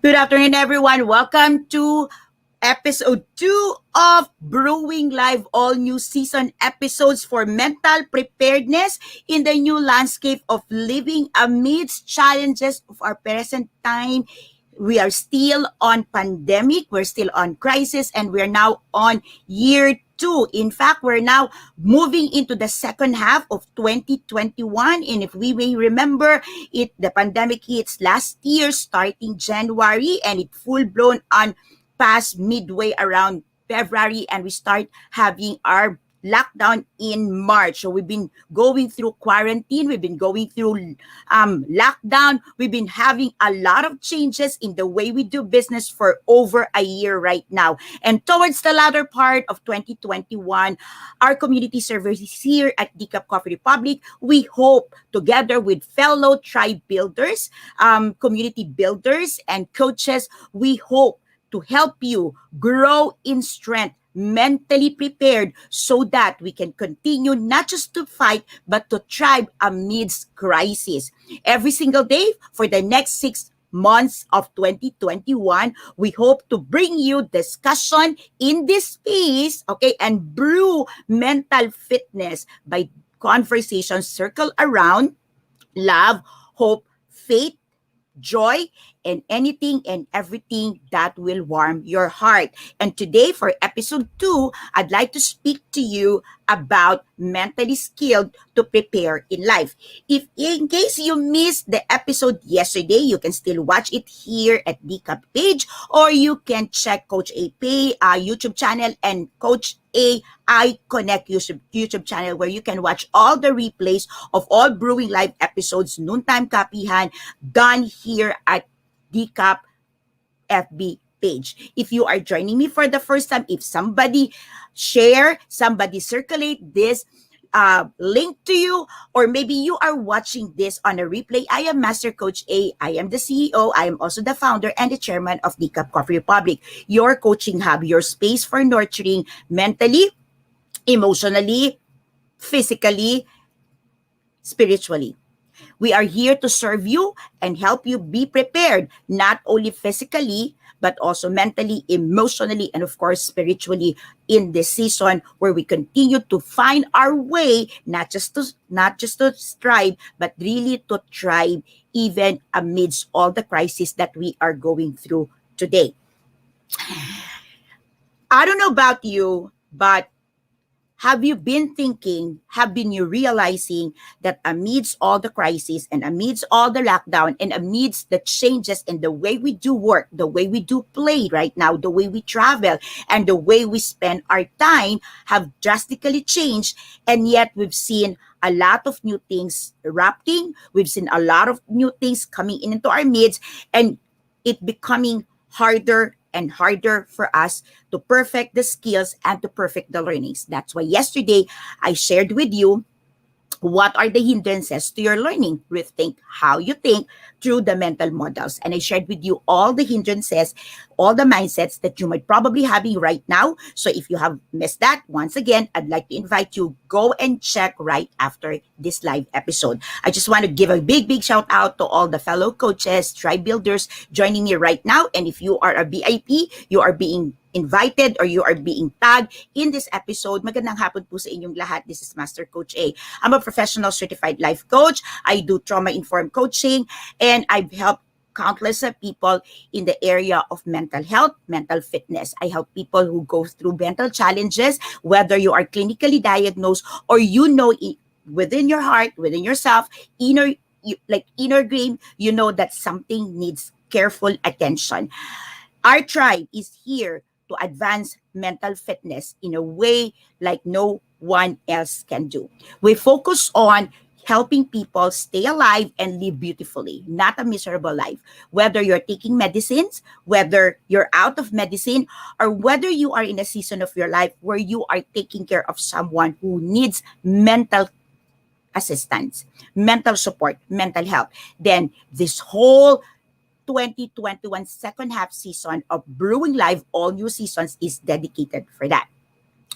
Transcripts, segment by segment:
Good afternoon, everyone. Welcome to episode 2 of Brewing Live, all new season episodes for mental preparedness in the new landscape of living amidst challenges of our present time. We are still on pandemic, we're still on crisis, and we're now on year 2. In fact, we're now moving into the second half of 2021. And if we may remember, the pandemic hits last year starting January, and it full blown on past midway around February, and we start having our lockdown in March. So we've been going through quarantine, we've been going through lockdown, we've been having a lot of changes in the way we do business for over a year right now. And towards the latter part of 2021, our community service here at Decaf Coffee Republic, we hope together with fellow tribe builders, community builders, and coaches, we hope to help you grow in strength, mentally prepared, so that we can continue not just to fight, but to thrive amidst crisis. Every single day for the next 6 months of 2021, we hope to bring you discussion in this space, okay, and brew mental fitness by conversations circle around love, hope, faith, joy, and anything and everything that will warm your heart. And today, for episode 2, I'd like to speak to you about mentally skilled to prepare in life. If in case you missed the episode yesterday, you can still watch it here at Decaf page, or you can check Coach A Pay YouTube channel and Coach A I Connect YouTube channel, where you can watch all the replays of all Brewing Live episodes, noontime kapihan, done here at Decaf FB page. If you are joining me for the first time, if somebody share, somebody circulate this link to you, or maybe you are watching this on a replay, I am Master Coach A. I am the CEO. I am also the founder and the chairman of Decaf Coffee Republic, your coaching hub, your space for nurturing mentally, emotionally, physically, spiritually. We are here to serve you and help you be prepared, not only physically, but also mentally, emotionally, and of course, spiritually in this season where we continue to find our way, not just to strive, but really to thrive even amidst all the crises that we are going through today. I don't know about you, but have you been thinking, have been you realizing that amidst all the crises and amidst all the lockdown and amidst the changes in the way we do work, the way we do play right now, the way we travel, and the way we spend our time have drastically changed, and yet we've seen a lot of new things erupting, we've seen a lot of new things coming into our midst, and it becoming harder and harder for us to perfect the skills and to perfect the learnings. That's why yesterday I shared with you what are the hindrances to your learning. Rethink how you think through the mental models. And I shared with you all the hindrances, all the mindsets that you might probably having right now. So if you have missed that, once again, I'd like to invite you, go and check right after this live episode. I just want to give a big shout out to all the fellow coaches, tribe builders joining me right now. And if you are a VIP, you are being invited or you are being tagged in this episode. Magandang hapon po sa inyong lahat. This is Master Coach A. I'm a professional certified life coach. I do trauma-informed coaching, and I've helped countless of people in the area of mental health, mental fitness. I help people who go through mental challenges, whether you are clinically diagnosed or you know within your heart, within yourself, inner game, you know that something needs careful attention. Our tribe is here to advance mental fitness in a way like no one else can do. We focus on helping people stay alive and live beautifully, not a miserable life. Whether you're taking medicines, whether you're out of medicine, or whether you are in a season of your life where you are taking care of someone who needs mental assistance, mental support, mental help, then this whole 2021 second half season of Brewing Live, all new seasons, is dedicated for that.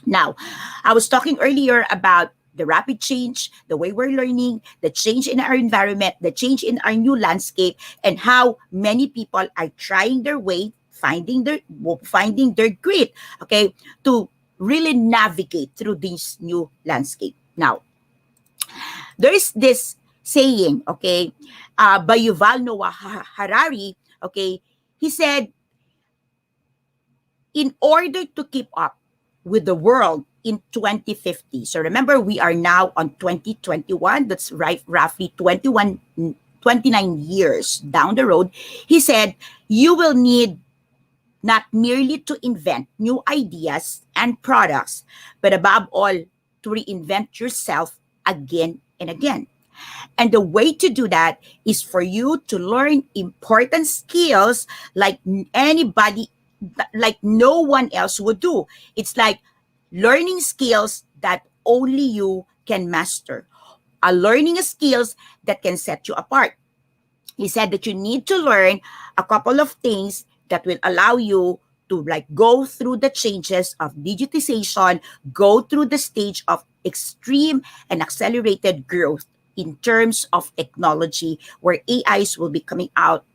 Now, I was talking earlier about the rapid change, the way we're learning, the change in our environment, the change in our new landscape, and how many people are trying their way, finding their grit, okay, to really navigate through this new landscape. Now, there is this saying, okay, by Yuval Noah Harari, okay, he said, in order to keep up with the world in 2050. So remember, we are now on 2021. That's right, roughly 29 years down the road. He said, you will need not merely to invent new ideas and products, but above all, to reinvent yourself again and again. And the way to do that is for you to learn important skills like anybody, like no one else would do. It's like learning skills that only you can master. A learning skills that can set you apart. He said that you need to learn a couple of things that will allow you to like go through the changes of digitization, go through the stage of extreme and accelerated growth in terms of technology, where AIs will be coming out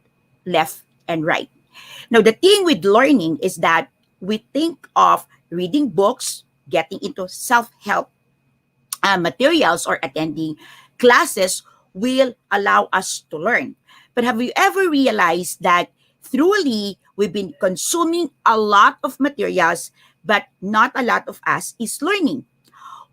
left and right. Now, the thing with learning is that we think of reading books, getting into self-help materials, or attending classes will allow us to learn. But have you ever realized that truly we've been consuming a lot of materials, but not a lot of us is learning?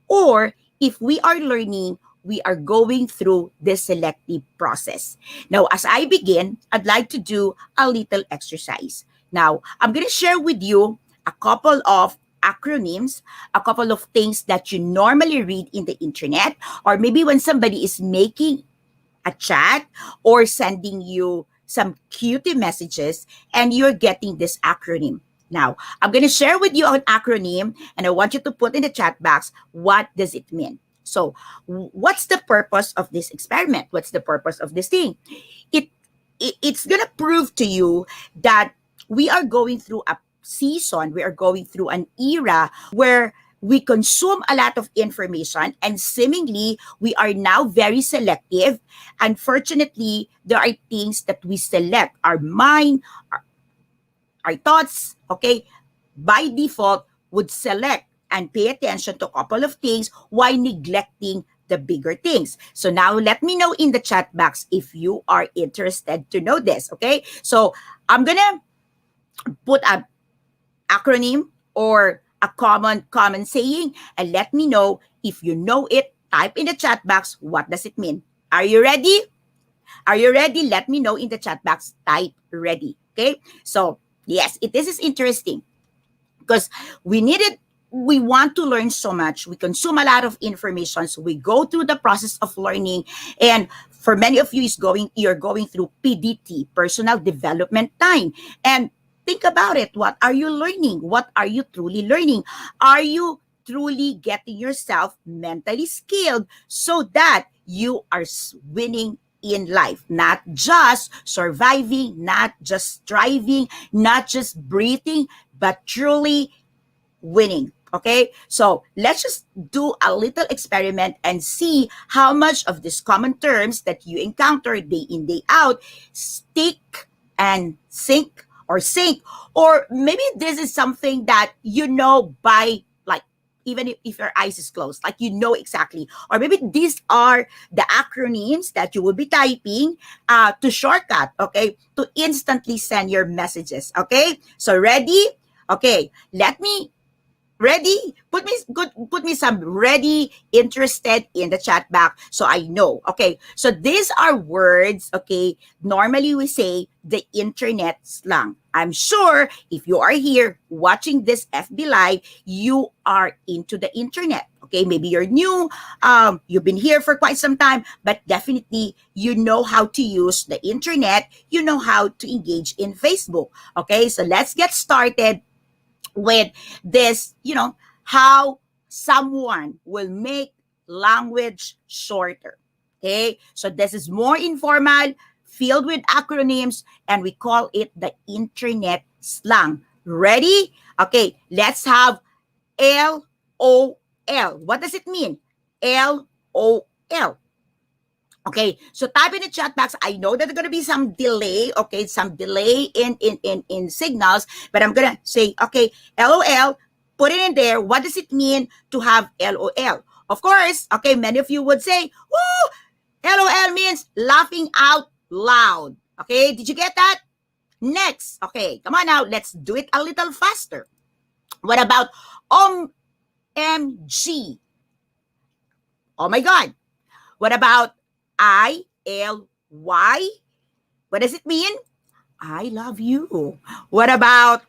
Or if we are learning, we are going through this selective process. Now, as I begin, I'd like to do a little exercise. Now, I'm going to share with you a couple of acronyms, a couple of things that you normally read in the internet, or maybe when somebody is making a chat or sending you some cutie messages and you're getting this acronym. Now, I'm going to share with you an acronym and I want you to put in the chat box, what does it mean? So, what's the purpose of this experiment? What's the purpose of this thing? It's going to prove to you that we are going through a season, we are going through an era where we consume a lot of information and seemingly we are now very selective. Unfortunately, there are things that we select. Our mind, our thoughts, okay, by default would select and pay attention to a couple of things while neglecting the bigger things. So now let me know in the chat box if you are interested to know this, okay? So I'm gonna put an acronym or a common saying and let me know if you know it. Type in the chat box, what does it mean? Are you ready? Are you ready? Let me know in the chat box. Type ready, okay? So yes, this is interesting because we want to learn so much. We consume a lot of information. So we go through the process of learning. And for many of you, you're going through PDT, personal development time. And think about it. What are you learning? What are you truly learning? Are you truly getting yourself mentally skilled so that you are winning in life, not just surviving, not just striving, not just breathing, but truly winning. Okay, so let's just do a little experiment and see how much of these common terms that you encounter day in, day out stick and sink or sink, or maybe this is something that you know by like even if your eyes is closed, like you know exactly, or maybe these are the acronyms that you will be typing to shortcut, okay, to instantly send your messages. Okay, so ready? Okay, ready? Put me some ready, interested in the chat box so I know. Okay, so these are words, okay, normally we say the internet slang. I'm sure if you are here watching this FB Live, you are into the internet. Okay, maybe you're new, you've been here for quite some time, but definitely you know how to use the internet, you know how to engage in Facebook. Okay, so let's get started with this, how someone will make language shorter. Okay, so this is more informal, filled with acronyms, and we call it the internet slang. Ready? Okay, let's have LOL. What does it mean? LOL. Okay, so type in the chat box. I know that there's gonna be some delay, okay, some delay in signals, but I'm gonna say, okay, LOL, put it in there. What does it mean to have LOL? Of course, okay, many of you would say, woo, LOL means laughing out loud. Okay, did you get that? Next, okay, come on now, let's do it a little faster. What about OMG? Oh my God. What about ILY? What does it mean? I love you. What about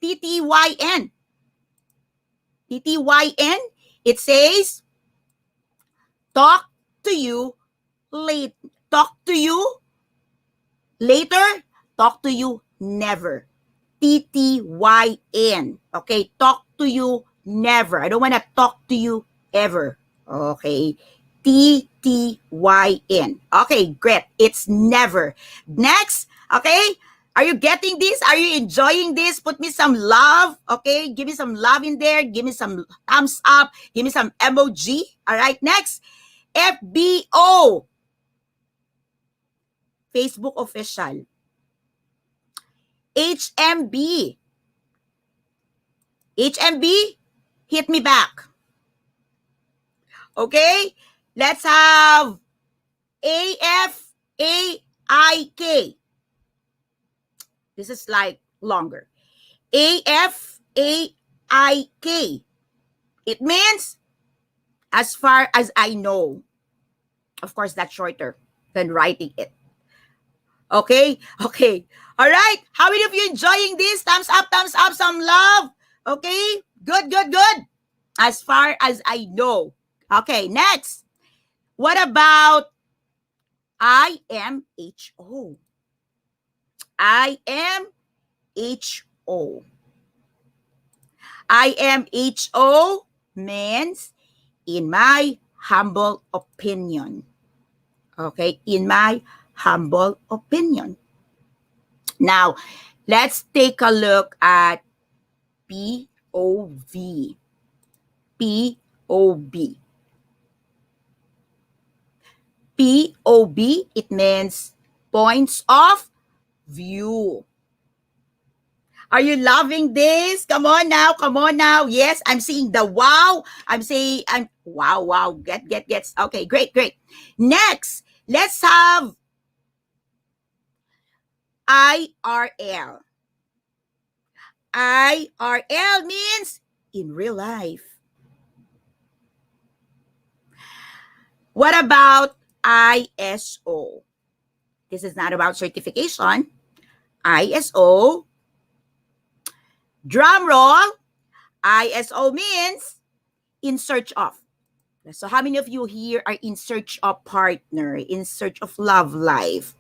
TTYN? TTYN, it says, talk to you late. Talk to you later. Talk to you never. TTYN. Okay, talk to you never. I don't want to talk to you ever. Okay, TTYN. Okay, great. It's never. Next, okay? Are you getting this? Are you enjoying this? Put me some love, okay? Give me some love in there. Give me some thumbs up. Give me some emoji. All right, next. FBO. Facebook official. HMB. HMB, hit me back. Okay? Let's have AFAIK. This is like longer. AFAIK. It means, as far as I know. Of course, that's shorter than writing it. Okay? Okay. All right. How many of you enjoying this? Thumbs up, some love. Okay? Good, good, good. As far as I know. Okay, next. What about IMHO? IMHO. IMHO means, in my humble opinion. Okay, in my humble opinion. Now, let's take a look at POV. POV. POV, it means points of view. Are you loving this? Come on now, come on now. Yes, I'm seeing the wow. I'm wow. Get. Okay, great. Next, let's have IRL. IRL means in real life. What about ISO? This is not about certification. ISO. Drum roll. ISO means in search of. So how many of you here are in search of partner, in search of love life,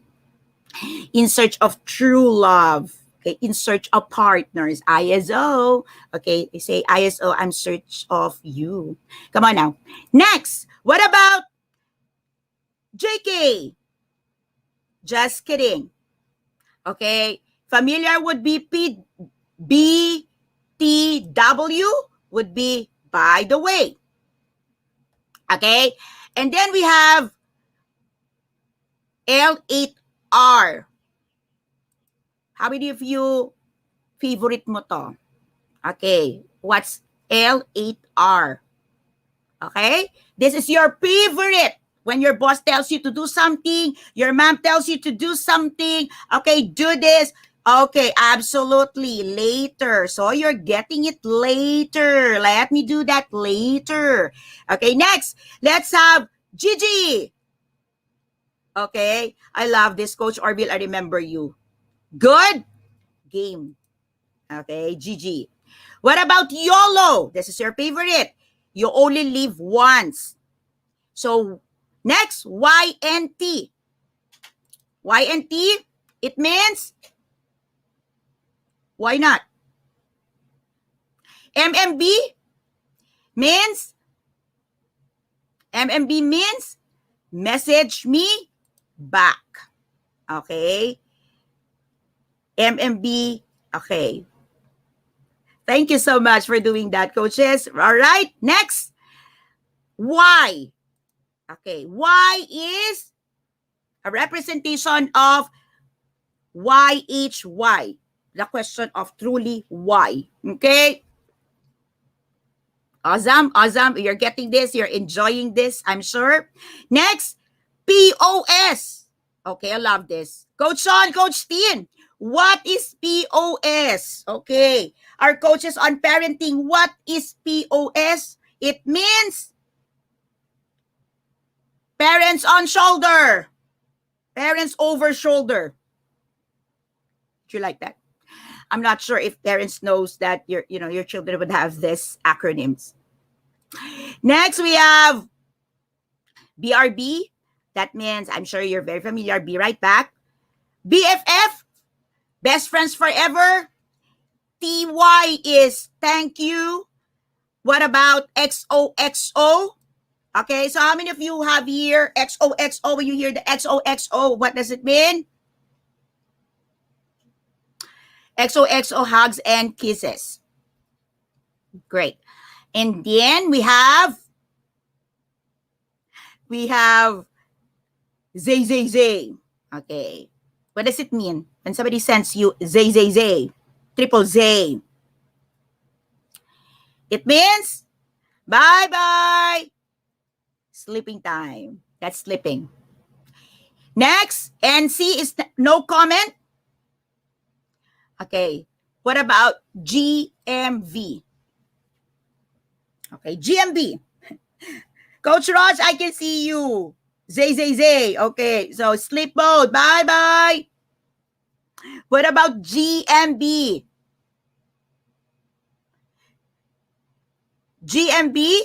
in search of true love, okay, in search of partners? ISO. Okay, they say ISO, I'm search of you. Come on now. Next, what about JK? Just kidding. Okay, familiar would be BTW would be by the way. Okay, and then we have L8R. How many of you favorite mo to? Okay, what's L8R? Okay, this is your favorite. When your boss tells you to do something, your mom tells you to do something, okay, do this. Okay, absolutely, later. So you're getting it later. Let me do that later. Okay, next, let's have Gigi. Okay, I love this, Coach Orville, I remember you. Good game. Okay, Gigi. What about YOLO? This is your favorite. You only live once. So, next, YNT. YNT, it means, why not? MMB means, message me back. Okay? MMB, okay. Thank you so much for doing that, coaches. All right, next. Y. Okay, Y is a representation of YHY. The question of truly why. Okay? Awesome, awesome. You're getting this. You're enjoying this, I'm sure. Next, POS. Okay, I love this. Coach Sean, Coach Teen, what is POS? Okay, our coaches on parenting, what is POS? It means parents on shoulder, parents over shoulder. Do you like that? I'm not sure if parents knows that your children would have this acronyms. Next, we have BRB. That means, I'm sure you're very familiar. Be right back. BFF, best friends forever. TY is thank you. What about XOXO? Okay, so how many of you have here XOXO? When you hear the XOXO, what does it mean? XOXO, hugs and kisses. Great. And then we have Zay, Zay, Zay. Okay. What does it mean when somebody sends you Zay, Zay, Zay? Triple Z. It means bye-bye. Sleeping time. That's sleeping. Next, NC is no comment. Okay. What about GMV? Okay, GMV. Coach Raj, I can see you. Zay, Zay, Zay. Okay, so sleep mode. Bye-bye. What about GMB? GMB?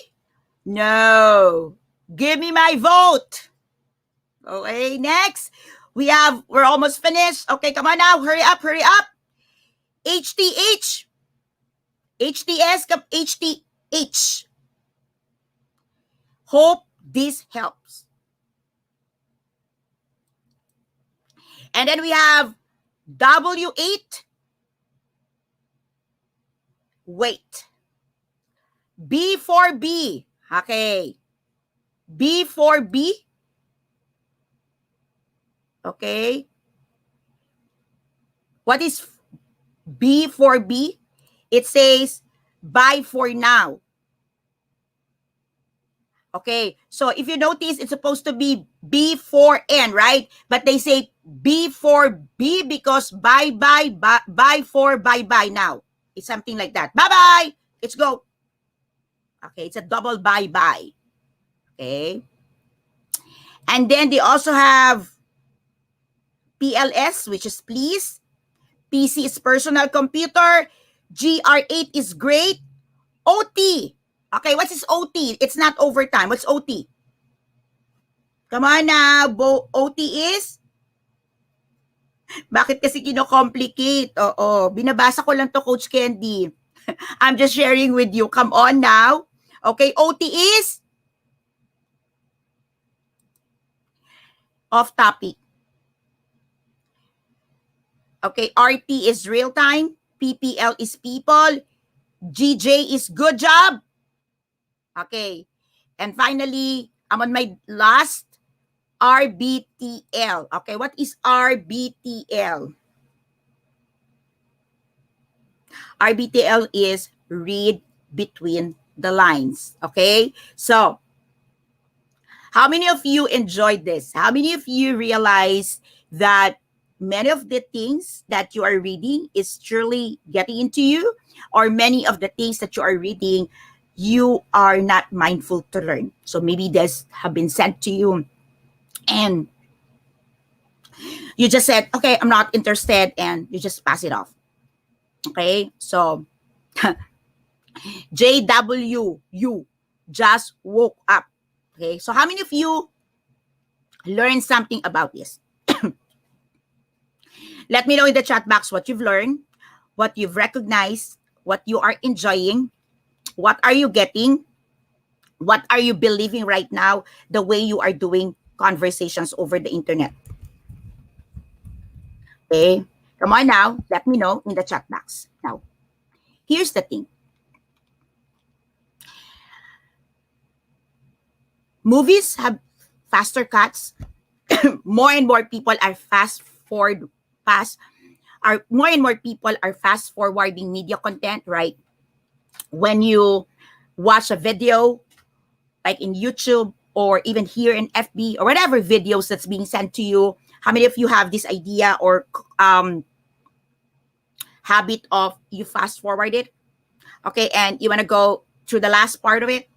No. Give me my vote. Okay, next. We're almost finished. Okay, come on now. Hurry up, hurry up. HTH. HTS, HTH. Hope this helps. And then we have W8. Wait. B for B. Okay. B for B. Okay. What is B for B? It says bye for now. Okay, so if you notice, it's supposed to be B for N, right? But they say B for B because bye for bye now. It's something like that. Bye. Let's go. Okay, it's a double bye. Okay. And then they also have PLS, which is please. PC is personal computer. GR8 is great. OT. Okay, what is OT? It's not overtime. What's OT? Come on now. OT is? Bakit kasi kino-complicate? Oo. Binabasa ko lang to, Coach Candy. I'm just sharing with you. Come on now. Okay, OT is? Off topic. Okay, RT is real time. PPL is people. GJ is good job. Okay. And finally, I'm on my last RBTL. Okay, what is RBTL? RBTL is read between the lines. Okay? So, how many of you enjoyed this? How many of you realize that many of the things that you are reading is truly getting into you? Or many of the things that you are reading, you are not mindful to learn. So maybe this have been sent to you and you just said, okay, I'm not interested, and you just pass it off. Okay, so JW, you just woke up. Okay, so how many of you learned something about this? Let me know in the chat box what you've learned, what you've recognized, what you are enjoying, what are you getting, what are you believing right now, the way you are doing conversations over the internet. Okay, come on now, let me know in the chat box. Now, here's the thing. Movies have faster cuts. More and more people are fast are more and more people are fast forwarding media content, right? When you watch a video like in YouTube or even here in FB or whatever videos that's being sent to you, how many of you have this idea or habit of you fast forward it? Okay, and you want to go through the last part of it.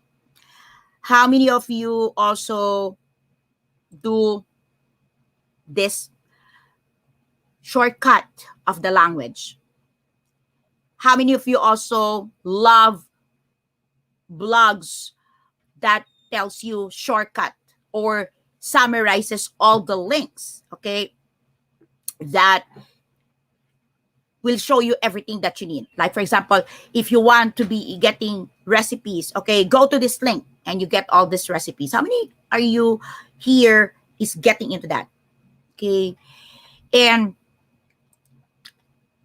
How many of you also do this shortcut of the language? How many of you also love blogs that tells you shortcut or summarizes all the links, okay, that will show you everything that you need? Like, for example, if you want to be getting recipes, okay, go to this link and you get all these recipes. How many are you here is getting into that? Okay, and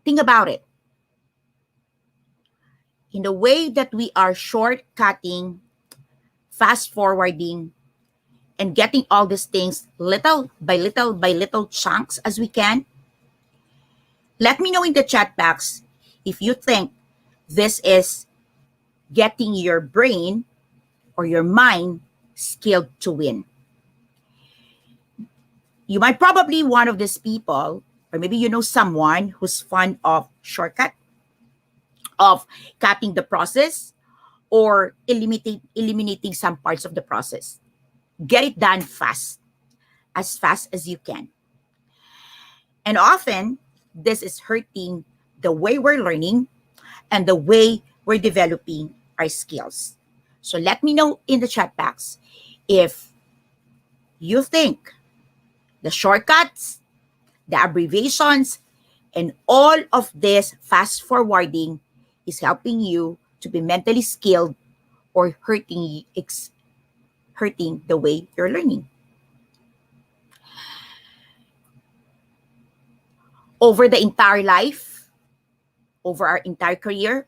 think about it. In the way that we are shortcutting, fast forwarding, and getting all these things little by little by little chunks as we can, let me know in the chat box if you think this is getting your brain or your mind skilled to win. You might probably one of these people, or maybe you know someone who's fond of shortcut, of cutting the process or eliminating some parts of the process. Get it done fast as you can. And often, this is hurting the way we're learning and the way we're developing our skills. So let me know in the chat box if you think the shortcuts, the abbreviations, and all of this fast forwarding is helping you to be mentally skilled or hurting the way you're learning. Over the entire life, over our entire career,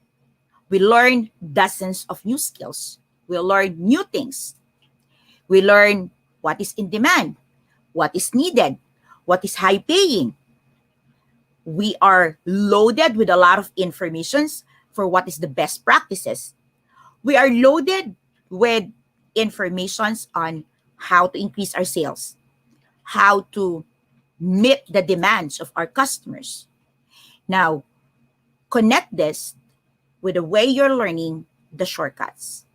we learn dozens of new skills. We learn new things. We learn what is in demand, what is needed, what is high paying. We are loaded with a lot of informations for what is the best practices. We are loaded with informations on how to increase our sales, how to meet the demands of our customers. Now, connect this with the way you're learning the shortcuts.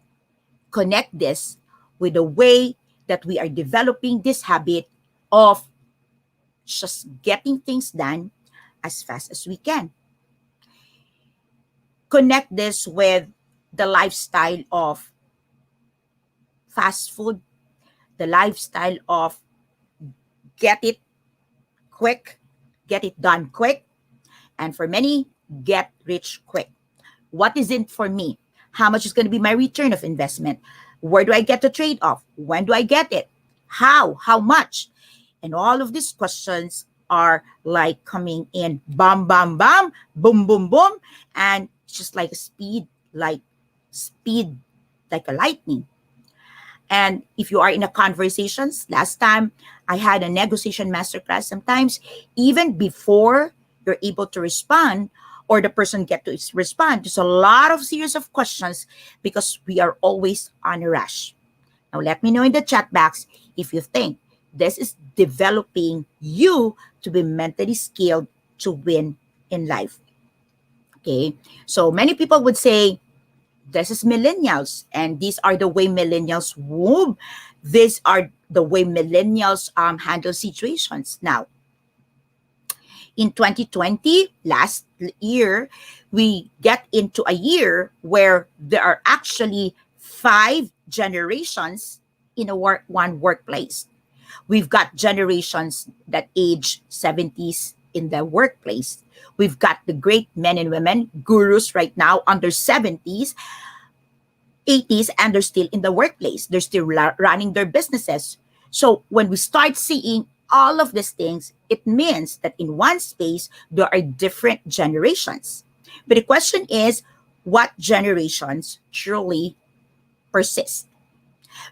Connect this with the way that we are developing this habit of just getting things done as fast as we can. Connect this with the lifestyle of fast food, the lifestyle of get it quick, get it done quick, and for many, get rich quick. What is it for me? How much is going to be my return of investment? Where do I get the trade-off? When do I get it? How? How much? And all of these questions are like coming in bam, bam, bam, boom, boom, boom. And it's just like speed like a lightning. And if you are in a conversations, last time I had a negotiation masterclass, sometimes even before you're able to respond or the person get to respond, there's a lot of series of questions because we are always on a rush. Now, let me know in the chat box if you think this is developing you to be mentally skilled to win in life. Okay, so many people would say, this is millennials, and these are the way millennials move. These are the way millennials handle situations. Now, in 2020, last year, we get into a year where there are actually 5 generations in one workplace. We've got generations that age 70s in the workplace. We've got the great men and women, gurus right now under 70s, 80s, and they're still in the workplace. They're still running their businesses. So when we start seeing all of these things, it means that in one space, there are different generations. But the question is, what generations truly persist?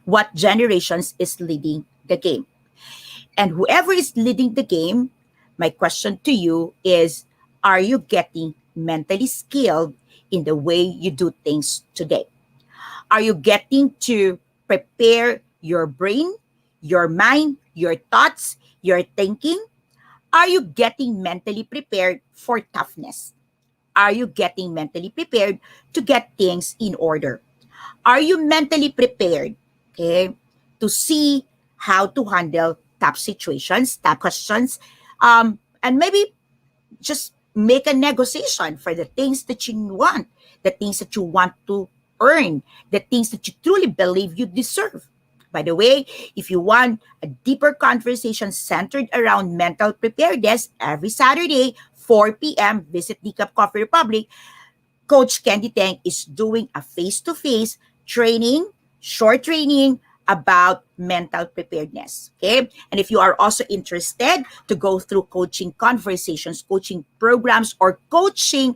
What generations is leading the game? And whoever is leading the game, my question to you is, are you getting mentally skilled in the way you do things today? Are you getting to prepare your brain, your mind, your thoughts, your thinking? Are you getting mentally prepared for toughness? Are you getting mentally prepared to get things in order? Are you mentally prepared, okay, to see how to handle tough situations, tough questions, and maybe just make a negotiation for the things that you want, the things that you want to earn, the things that you truly believe you deserve. By the way, if you want a deeper conversation centered around mental preparedness, every Saturday, 4 p.m., visit Decaf Coffee Republic. Coach Candy Tang is doing a face-to-face training, short training about mental preparedness. Okay. And if you are also interested to go through coaching conversations, coaching programs, or coaching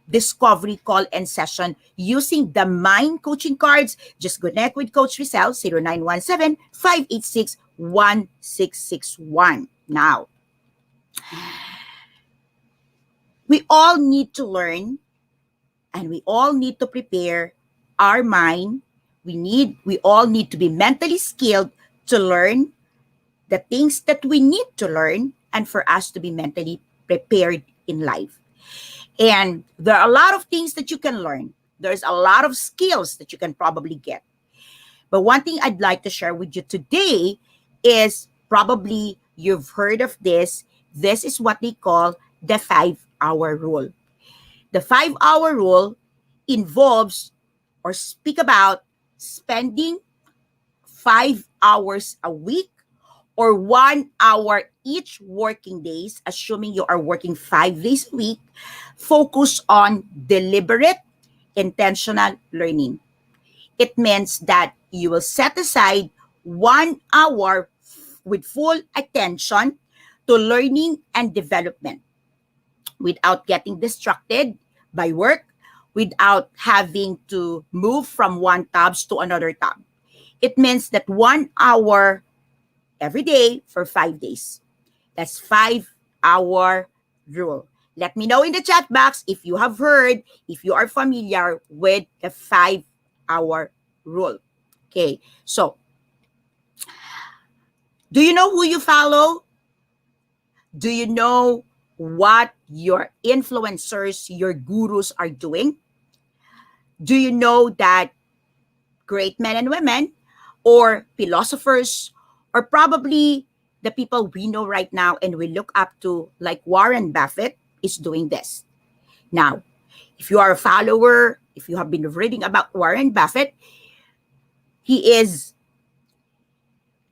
discovery call and session using the Mind coaching cards, just connect with Coach Rezzhel, 0917-586-1661. Now, we all need to learn and we all need to prepare our mind. We all need to be mentally skilled to learn the things that we need to learn and for us to be mentally prepared in life. And there are a lot of things that you can learn. There's a lot of skills that you can probably get. But one thing I'd like to share with you today is probably you've heard of this. This is what they call the 5-hour rule. The 5-hour rule involves or speak about spending 5 hours a week or 1 hour each working days, assuming you are working 5 days a week, focus on deliberate, intentional learning. It means that you will set aside 1 hour with full attention to learning and development without getting distracted by work, without having to move from one tab to another tab. It means that 1 hour every day for 5 days. That's 5-hour rule. Let me know in the chat box if you have heard, if you are familiar with the 5-hour rule. Okay, so do you know who you follow? Do you know what your influencers, your gurus are doing? Do you know that great men and women or philosophers or probably the people we know right now and we look up to, like Warren Buffett, is doing this? Now, if you are a follower, if you have been reading about Warren Buffett, he is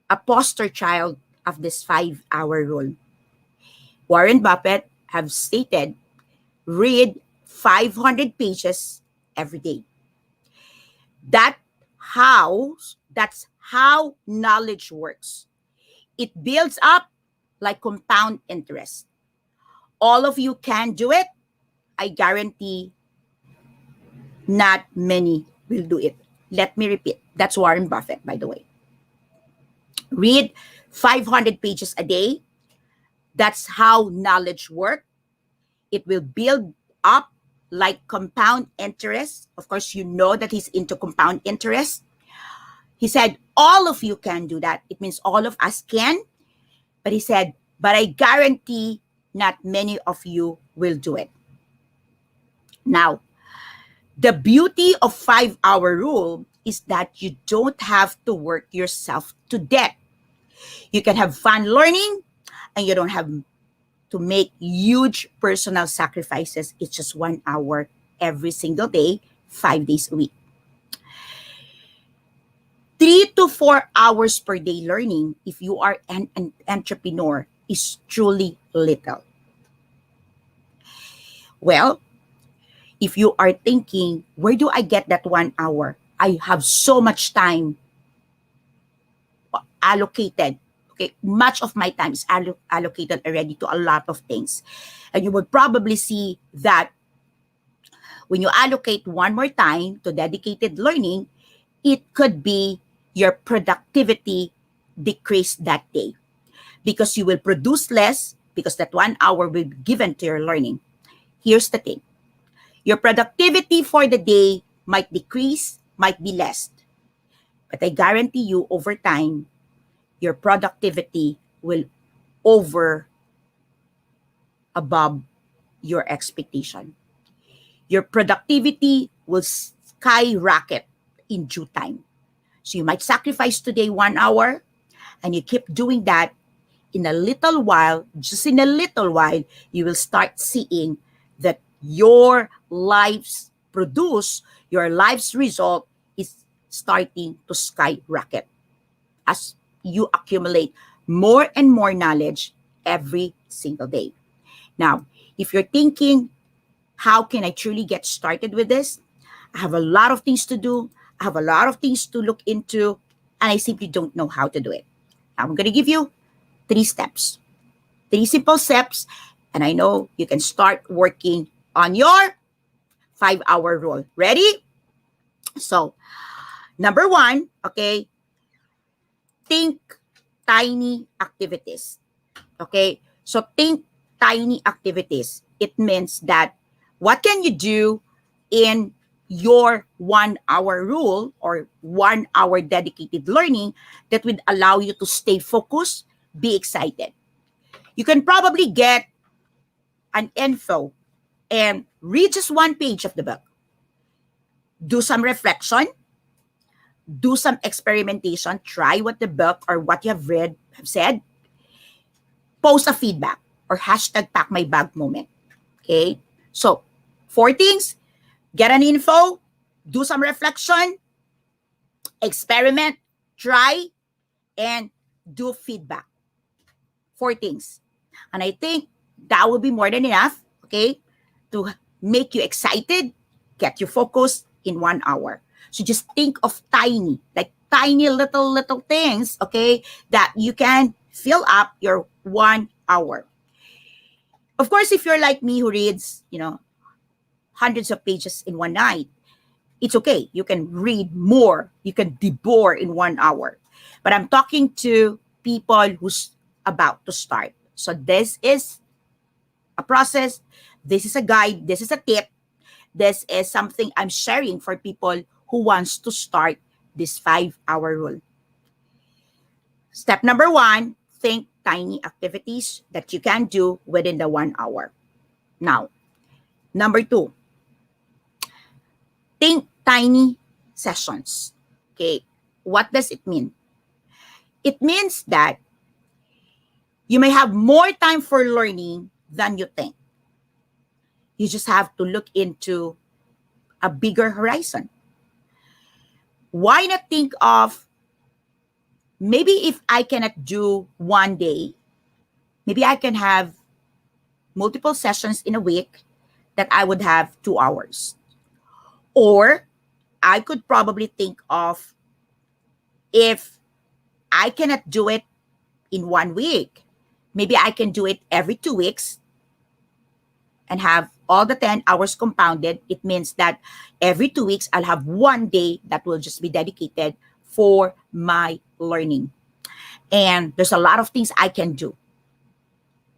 a poster child of this 5-hour rule. Warren Buffett have stated, read 500 pages every day. That's how knowledge works. It builds up like compound interest. All of you can do it. I guarantee not many will do it. Let me repeat. That's Warren Buffett, by the way. Read 500 pages a day. That's how knowledge works. It will build up like compound interest. Of course, you know that he's into compound interest. He said, all of you can do that. It means all of us can. But he said, but I guarantee not many of you will do it. Now, the beauty of 5-hour rule is that you don't have to work yourself to death. You can have fun learning and you don't have to make huge personal sacrifices. It's just 1 hour every single day, 5 days a week. 3 to 4 hours per day learning, if you are an entrepreneur, is truly little. Well, if you are thinking, where do I get that 1 hour? I have so much time allocated. Okay, much of my time is allocated already to a lot of things. And you would probably see that when you allocate one more time to dedicated learning, it could be your productivity decrease that day because you will produce less because that 1 hour will be given to your learning. Here's the thing. Your productivity for the day might decrease, might be less. But I guarantee you over time, your productivity will over above your expectation. Your productivity will skyrocket in due time. So you might sacrifice today 1 hour and you keep doing that. In a little while, just in a little while, you will start seeing that your life's produce, your life's result is starting to skyrocket as you accumulate more and more knowledge every single day. Now, if you're thinking, how can I truly get started with this? I have a lot of things to do. I have a lot of things to look into, and I simply don't know how to do it. I'm going to give you 3 steps, 3 simple steps, and I know you can start working on your 5-hour rule. Ready? So, number 1, okay, think tiny activities. Okay, so think tiny activities. It means that what can you do in your 1-hour rule or 1 hour dedicated learning that would allow you to stay focused, be excited. You can probably get an info and read just 1 page of the book. Do some reflection, do some experimentation, try what the book or what you have read have said, post a feedback or hashtag pack my bag moment. Okay? So, 4 things: get an info, do some reflection, experiment, try, and do feedback. 4 things. And I think that will be more than enough, okay, to make you excited, get you focused in 1 hour. So just think of like tiny little things, okay, that you can fill up your 1 hour. Of course, if you're like me who reads, hundreds of pages in one night, it's okay. You can read more. You can debore in 1 hour. But I'm talking to people who's about to start. So this is a process. This is a guide. This is a tip. This is something I'm sharing for people who wants to start this 5-hour rule. Step number 1, think tiny activities that you can do within the 1 hour. Now, number 2, think tiny sessions. Okay, what does it mean? It means that you may have more time for learning than you think. You just have to look into a bigger horizon. Why not think of, maybe if I cannot do one day, maybe I can have multiple sessions in a week that I would have 2 hours. Or I could probably think of, if I cannot do it in 1 week, maybe I can do it every 2 weeks and have all the 10 hours compounded. It means that every 2 weeks, I'll have 1 day that will just be dedicated for my learning. And there's a lot of things I can do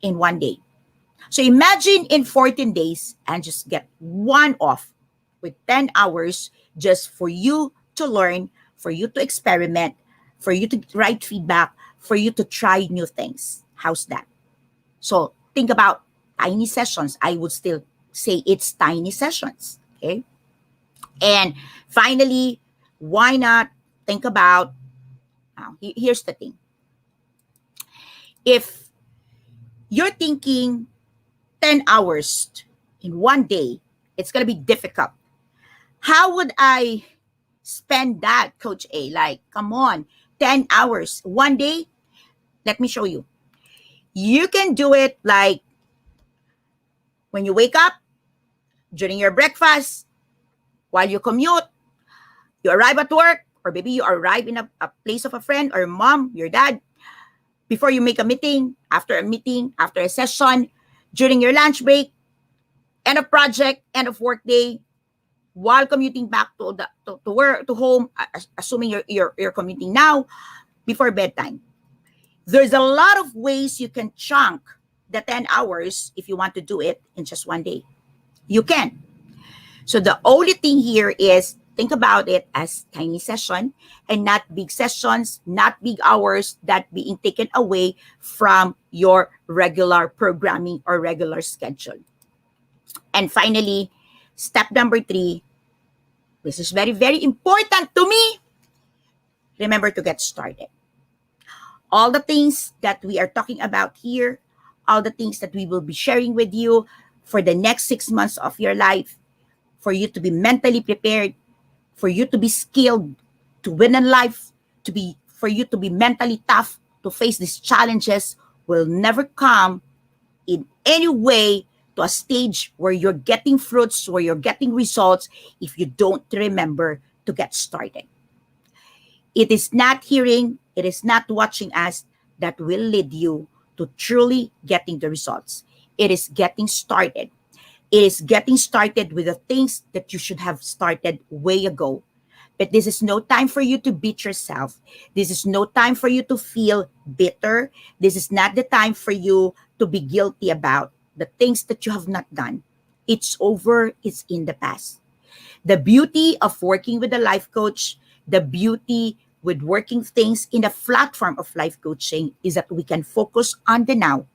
in 1 day. So imagine in 14 days and just get 1 off with 10 hours just for you to learn, for you to experiment, for you to write feedback, for you to try new things. How's that? So think about tiny sessions. I would still say it's tiny sessions. Okay. And finally, why not think about, here's the thing. If you're thinking 10 hours in 1 day, it's going to be difficult. How would I spend that, Coach A? Like, come on, 10 hours, 1 day? Let me show you. You can do it like when you wake up, during your breakfast, while you commute, you arrive at work, or maybe you arrive in a place of a friend or mom, your dad, before you make a meeting, after a session, during your lunch break, end of project, end of work day. while commuting back to work, to home, assuming you're commuting now, before bedtime. There's a lot of ways you can chunk the 10 hours if you want to do it in just one day. You can. So the only thing here is think about it as tiny session and not big sessions, not big hours that being taken away from your regular programming or regular schedule. And finally, step number 3, this is very, very important to me. Remember to get started. All the things that we are talking about here, all the things that we will be sharing with you for the next 6 months of your life, for you to be mentally prepared, for you to be skilled to win in life, for you to be mentally tough to face these challenges will never come in any way to a stage where you're getting fruits, where you're getting results if you don't remember to get started. It is not hearing, it is not watching us that will lead you to truly getting the results. It is getting started. It is getting started with the things that you should have started way ago. But this is no time for you to beat yourself. This is no time for you to feel bitter. This is not the time for you to be guilty about the things that you have not done. It's over. It's in the past. The beauty of working with a life coach, the beauty with working things in the platform of life coaching is that we can focus on the now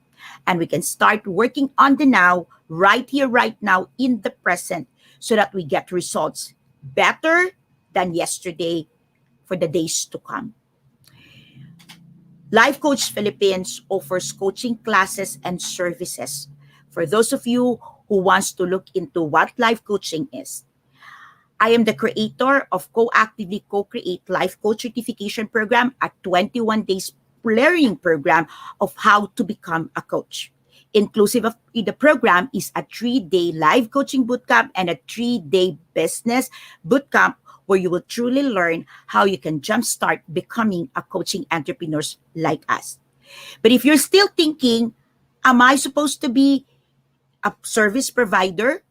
and we can start working on the now, right here, right now, in the present, so that we get results better than yesterday for the days to come. Life Coach Philippines offers coaching classes and services for those of you who wants to look into what life coaching is. I am the creator of Co-Actively Co-Create Life Coach Certification Program, a 21 days learning program of how to become a coach. Inclusive of the program is a 3-day live coaching bootcamp and a 3-day business bootcamp where you will truly learn how you can jumpstart becoming a coaching entrepreneur like us. But if you're still thinking, am I supposed to be a service provider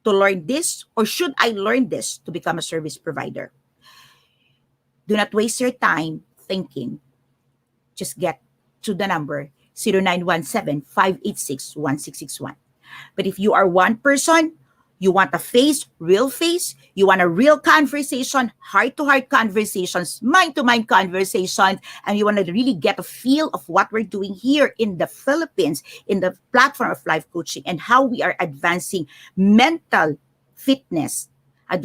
to learn this, or should I learn this to become a service provider? Do not waste your time thinking. Just get to the number 0917-586-1661. But if you are one person, you want a face, you want a real conversation, heart-to-heart conversations, mind-to-mind conversations, and you want to really get a feel of what we're doing here in the Philippines, in the platform of life coaching, and how we are advancing mental fitness, I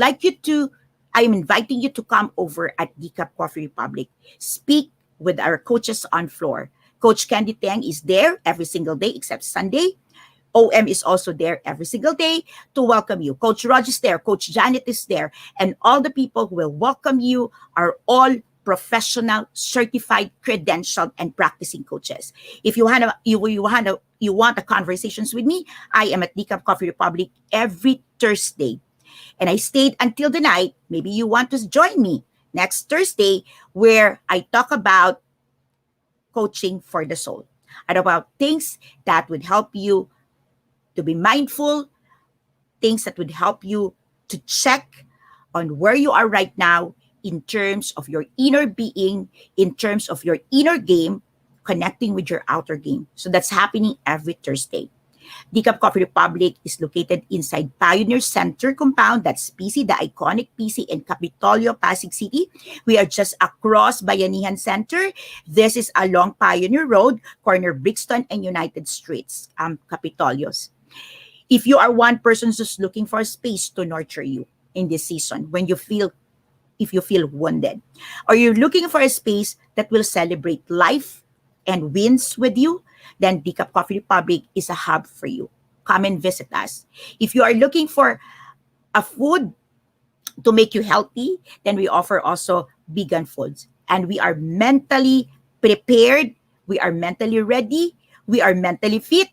am inviting you to come over at Decaf Coffee Republic. Speak with our coaches on floor. Coach Candy Tang is there every single day except Sunday. OM is also there every single day to welcome you. Coach Raj is there. Coach Janet is there. And all the people who will welcome you are all professional, certified, credentialed, and practicing coaches. If you want a conversations with me, I am at Decaf Coffee Republic every Thursday. And I stayed until the night. Maybe you want to join me next Thursday where I talk about coaching for the soul and about things that would help you to be mindful, things that would help you to check on where you are right now in terms of your inner being, in terms of your inner game, connecting with your outer game. So that's happening every Thursday. Decaf Coffee Republic is located inside Pioneer Center compound. That's PC, the iconic PC in Capitolio, Pasig City. We are just across Bayanihan Center. This is along Pioneer Road, corner Brixton and United Streets, Capitolios. If you are one person who's looking for a space to nurture you in this season, if you feel wounded, or you're looking for a space that will celebrate life and wins with you, then Decaf Coffee Republic is a hub for you. Come and visit us. If you are looking for a food to make you healthy, then we offer also vegan foods. And we are mentally prepared, we are mentally ready, we are mentally fit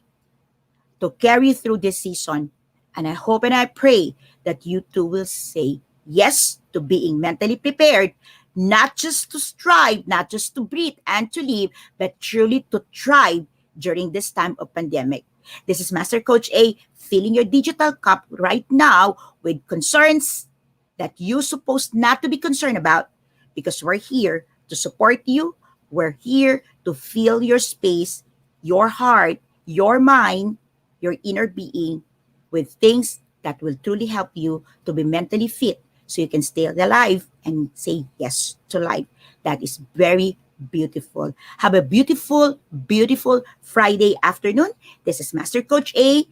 to carry through this season. And I hope and I pray that you too will say yes to being mentally prepared, not just to strive, not just to breathe and to live, but truly to thrive during this time of pandemic. This is Master Coach A filling your digital cup right now with concerns that you're supposed not to be concerned about because we're here to support you. We're here to fill your space, your heart, your mind, your inner being with things that will truly help you to be mentally fit so you can stay alive and say yes to life. That is very beautiful. Have a beautiful, beautiful Friday afternoon. This is Master Coach A.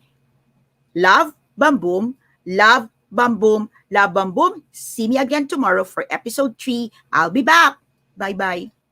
Love, bam boom. Love, bam boom. Love, bam boom. See me again tomorrow for episode 3. I'll be back. Bye-bye.